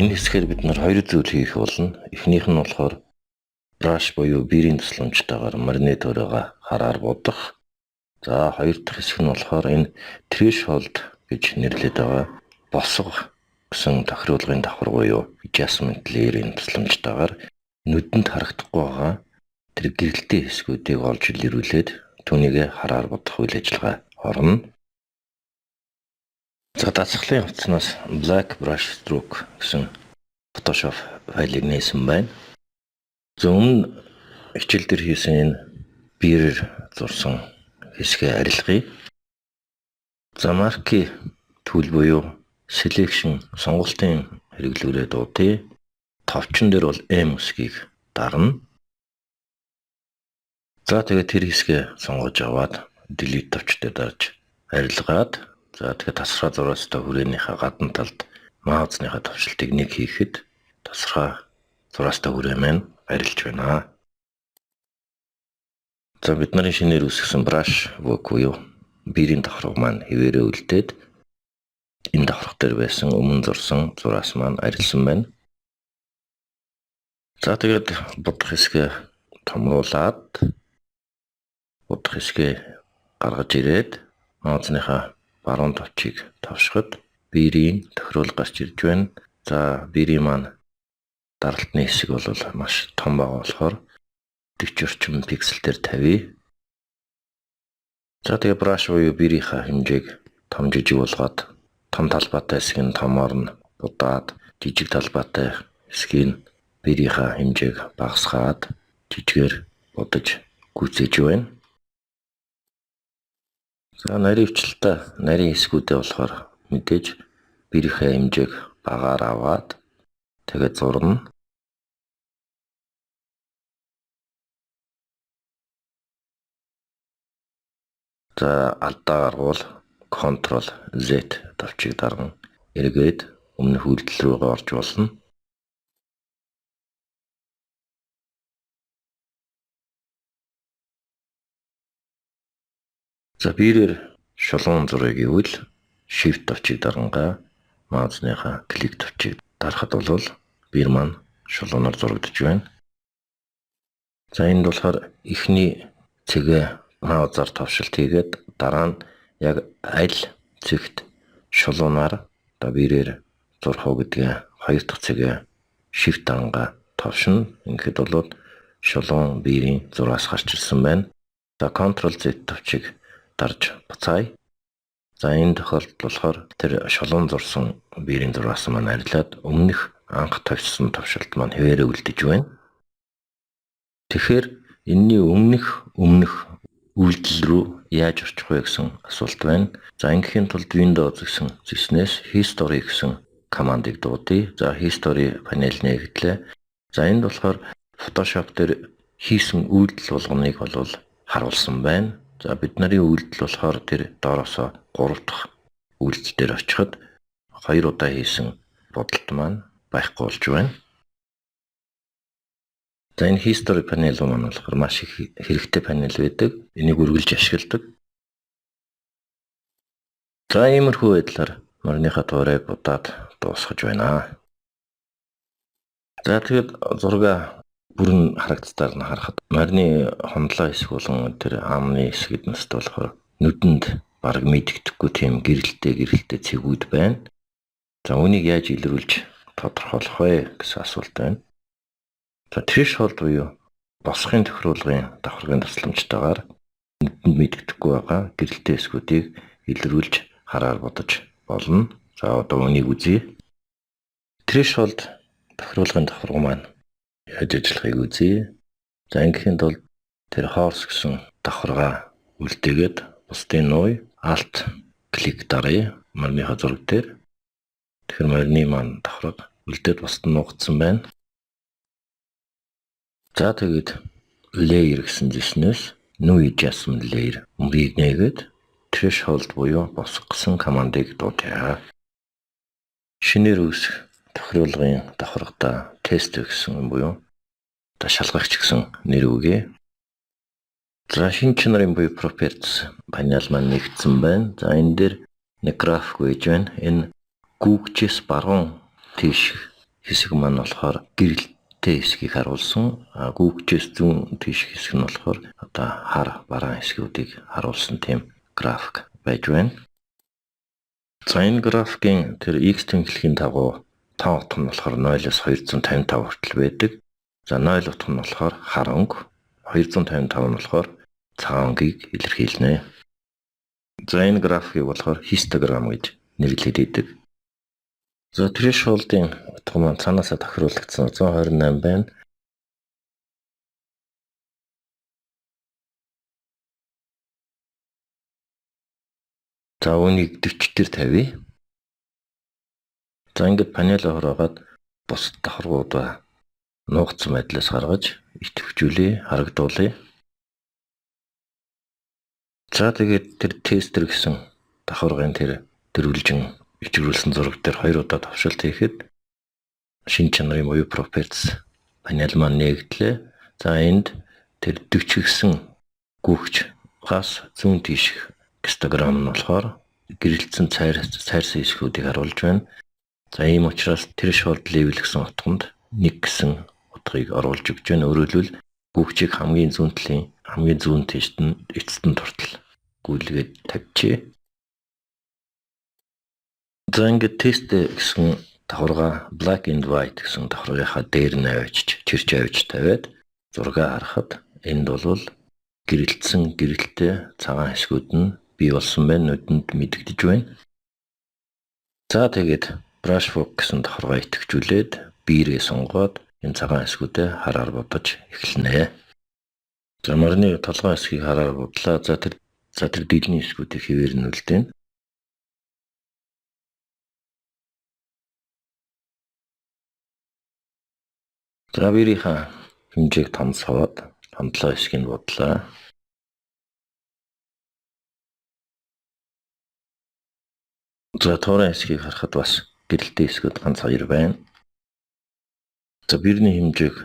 Энэ хэсгээр бид нар хоёр зүйл хийх болно. Эхнийх нь болохоор brush буюу биерийн тусламжтайгаар маринатураа хараар бодох. За хоёр дахь хэсэг нь болохоор энэ threshold гэж нэрлэдэг байгаа босго гэсэн тохируулгын давхар буюу adjustment layer-ийн тусламжтайгаар нүдэнд харагдахгүй байгаа тэр гэрэлтийн хэсгүүдийг олж илрүүлээд түүнийг хараар бодох үйл ажиллагаа орно. За дасгалын утаснаас black brush stroke гэсэн Photoshop файлыг нээсэн байна. За өмнө хичээл дээр хийсэн энэ биерээр зурсан хэсгээ арилгая. За марки түүл буюу selection сонголтын хэрэглүүрээ дуудъя. Товчон дээр бол M үсгийг дарна. За тэгээд тэр хэсгээ сонгож аваад delete товч дээр дарж арилгаад за тэгээд тасраа зураастай хүрээнийхээ гадна талд маузныхаа товчлтыг нэг хийхэд тасраа зураастай хүрээ маань арилж байна. За бид нарын шинээр үүсгэсэн brush work буюу биерийн давхарга маань хэвээрээ үлдээд энэ давхарга дээр байсан өмнө зурсан зураас маань арилсан байна. За тэгээд бодох хэсгээ томруулад бодох хэсгээ гаргаж ирээд маузныхаа баруун товчийг товшгод биерийн тохируул гарч ирж байна. За биерийн маань даралтны хэсэг бол маш том байгаа болохоор 40 орчим пикселээр тавья. За тэгээ brush буюу биерийнхаа хэмжээг том жижиг болгоод том талбайтай хэсэг нь томоор нь будаад жижиг талбайтай хэсгийг биерийнхаа хэмжээг багасгаад жижигээр будаж гүйцээж байна. За нарийн хвчлэлтэй нарийн хэсгүүдээ болохоор мэдээж биерийнхээ хэмжээг багаар аваад тэгээд зурна. За алдаа гаргуул Ctrl Z товчийг дарган эргээд өмнөх үйлдэл рүү орж болно. За биерээр шулуун зургийг ивэл Shift товчийг даргангаа маузныхаа клик товчийг дарахад бол биер маань шулуунаар зурагдж байна. За энд болохоор эхний цэгээ маузаар товшилт хийгээд дараа нь яг аль цэгт шулуунаар биерээр зурх уу гэдгээ хоёр дахь цэгээ Shift даргангаа товшно. Ингээд бол шулуун биерийн зураас гарч ирсэн байна. За Ctrl Z товчийг дарж буцаая. За энэ тохиолдолд болохоор тэр шулуун зурсан биерийн зураас маань арилаад өмнөх анх тавьсан товшилт маань хэвээрээ үлдэж байна. Тэгэхээр энэний өмнөх үйлдэл рүү яаж орчих вэ гэсэн асуулт байна. За ингэхийн тулд Windows гэсэн зэснээс History гэсэн командыг дуудъя. За History панел нээгдлээ. За энд болохоор Photoshop дээр хийсэн үйлдэл болгоныг бол харуулсан байна. За бид нарын үйлдэл болохоор тэр доороосоо 3 дахь үйлдэл дээр очиход 2 удаа хийсэн бодолт маань байхгүй болж байна. За энэ History панел маань болохоор маш их хэрэгтэй панел байдаг. Энийг үргэлж ашигладаг. За иймэрхүү байдлаар марныхаа туурайг будаад дуусгаж байна. За тэгээд зураг бүрэн харагдцаар нь харахад марны хондлоо хэсэг болон тэр аамны хэсгэд нэст болохоор нүдэнд бараг мэддэхгүй тийм гэрэлтэй цэгүүд байна. За үүнийг яаж илрүүлж тодорхойлох вэ гэсэн асуулт байна. За threshold буюу босхын тохируулгын давхаргын тусламжтайгаар нүдэнд мэддэхгүй байгаа гэрэлтэй хэсгүүдийг илрүүлж хараар бодож болно. За одоо үнийг үзье. Threshold тохируулгын давхарга маань яаж ажиллахыг үзье. За ингэхийн тулд тэр horse гэсэн давхаргаа үлдээгээд бусдын нуй Alt клик даръя марныхаа зураг дээр. Тэгэхээр марны маань давхарга үлдээд бусд нь нуугдсан байна. За тэгээд layer гэсэн зэснээс new adjustment layer мөрийг нээгээд threshold буюу босгосон командыг дуудъя. Шинээр үүсэх тохируулгын давхаргата тест гэсэн буюу шалгагч гэсэн нэр өгье. За шинэ чанарын буюу properties панел маань нэгдсэн байна. За энэ дээр нэг график байж байна. Энэ гүгчээс баруун тийш хэсэг маань болохоор гэрэлттэй хэсгийг харуулсан. Гүүгчээс зүүн тийш хэсэг нь болохоор одоо хар бараан хэсгүүдийг харуулсан тийм график байж байна. За энэ графикийн тэр x тэнхлэхийн дагуу тав утга нь болохоор 0-оос 255 хүртэл байдаг. За 0 утга нь болохоор хар өнгө, 255 нь болохоор цагаан өнгийг илэрхийлнэ. За энэ графикийг болохоор хистограмм гэж нэрлэдэг. За threshold-ийн утга маань цаанаасаа тохируулагдсан 128 байна. За үүнийг 40 дээр тавья. За ингээд панелаа хороогаад бус давхаргуудаа нуугдсан байдлаас гаргаж идэвхжүүлээ, харагдуулъя. За тэгээд тэр тестер гэсэн давхаргын тэр дөрвөлжин ичгрүүлсэн зураг дээр 2 удаа давшилт хийхэд шин чанарын буюу properties панел маань нэгдлээ. За энд тэр 40 гэсэн гүгчгаас зүүн тийш гистограмм нь болохоор гэрэлтсэн цайрсан хэсгүүдийг харуулж байна. За ийм учраас threshold level гэсэн утганд 1 гэсэн утгыг оруулж өгч байна. Өөрөөр хэлбэл гүгчийг хамгийн зүүн талын хамгийн зүүн тийшд нь эцэст нь туртал гүйлгээд тавьчихъя. За ингээд тест гэсэн давхаргаа black and white гэсэн давхаргынхаа дээр нь авчиж чирч авч тавиад зураг харахад энд бол гэрэлтсэн гэрэлттэй цагаан хэсгүүд нь бий болсон байна. Нүдэнд мэдэгдэж байна. За тэгээд brush stroke гэсэн давхаргаа идэвхжүүлээд биерээ сонгоод энэ цагаан хэсгүүдэд хараар бодож эхэлнэ. За марны толгой хэсгийг хараар бодлаа. За тэр дийлний хэсгүүдийг хэвээр нь үлдээн. За биерийнхаа хэмжээг томсгоод хандлага хэсгийг бодлаа. За туурайн хэсгийг харахад бас гэрэлттэй хэсгүүд ганц 2 байна. За биерний хэмжээг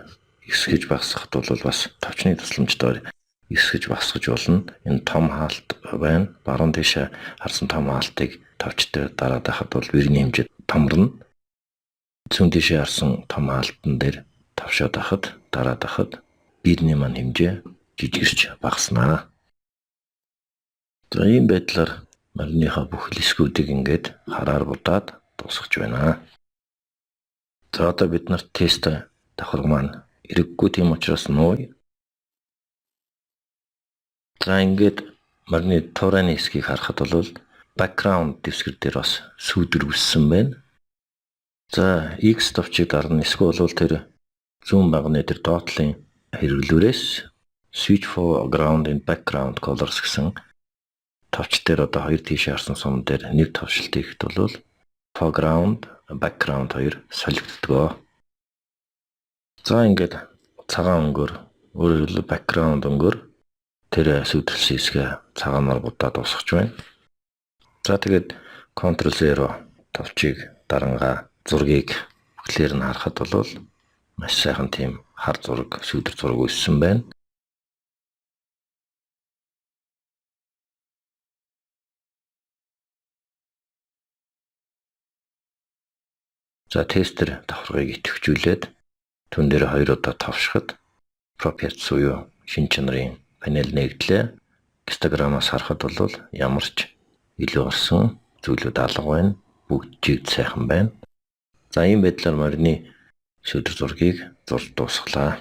ихсгэж багасгахад бол бас товчны тусламжтай ихсгэж багасгаж болно. Энэ том хаалт байна. Баруун тийшээ харсан том хаалтыг товчтой дараад байхад бол биерний хэмжээ томорно. Зүүн тийшээ харсан том хаалтан дээр тавшаад байхад дараад байхад биерний маань хэмжээ жижигэрч багаснаа. За ийм байдлаар марныхаа бүх хэсгүүдийг ингээд хараар будаад дуусгаж байна. За одоо бид нарт тест давхарга маань эрэггүй, тийм учраас нууя. За ингээд марны туурайны хэсгийг харахад бол background дэвсгэр дээр бас сүүдэр үссэн байна. За X товчийг дарна, эсвэл тэр зүүн багны тэр доотлын хэрэглүүрээс switch foreground and background colors гэсэн товч дээр одоо 2 тийш харсан сум дээр нэг товшилт хийхэд бол foreground, background 2 солигддог. За ингээд цагаан өнгөөр, өөрөөр хэлбэл background өнгөөр тэр сүйтгэсэн хэсгээ цагаанаар будаад дуусгаж байна. За тэгээд Ctrl 0 товчийг дарангаа зургийг бүхлээр нь харахад бол маш сайхан тийм хар зураг, сүйдэр зураг үүссэн байна. За тестер давхаргыг идэвхжүүлээд түн дээр 2 удаа товшиход properties буюу шин чанарын панел нэгдлээ. Гистограммаас харахад бол ямар ч илүү орсон зүйлүүд алга байна. Бүгд жигд сайхан байна. За ийм байдлаар марны шийдвэр зургийг зурж дуусглаа.